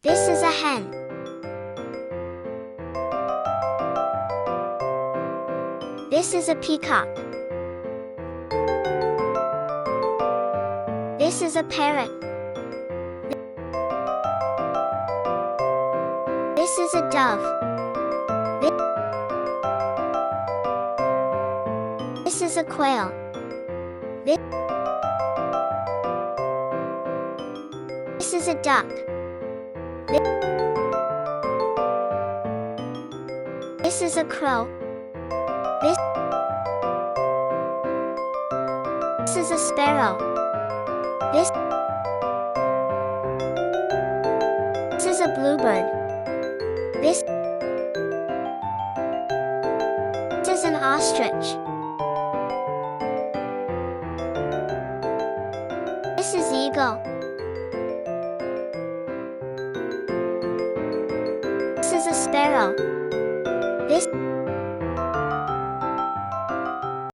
This is a hen. This is a peacock. This is a parrot. This is a dove. This is a quail. This is a duck. This is a crow. This is a sparrow. This is a bluebird. This is an ostrich. This is eagle. This is a sparrow.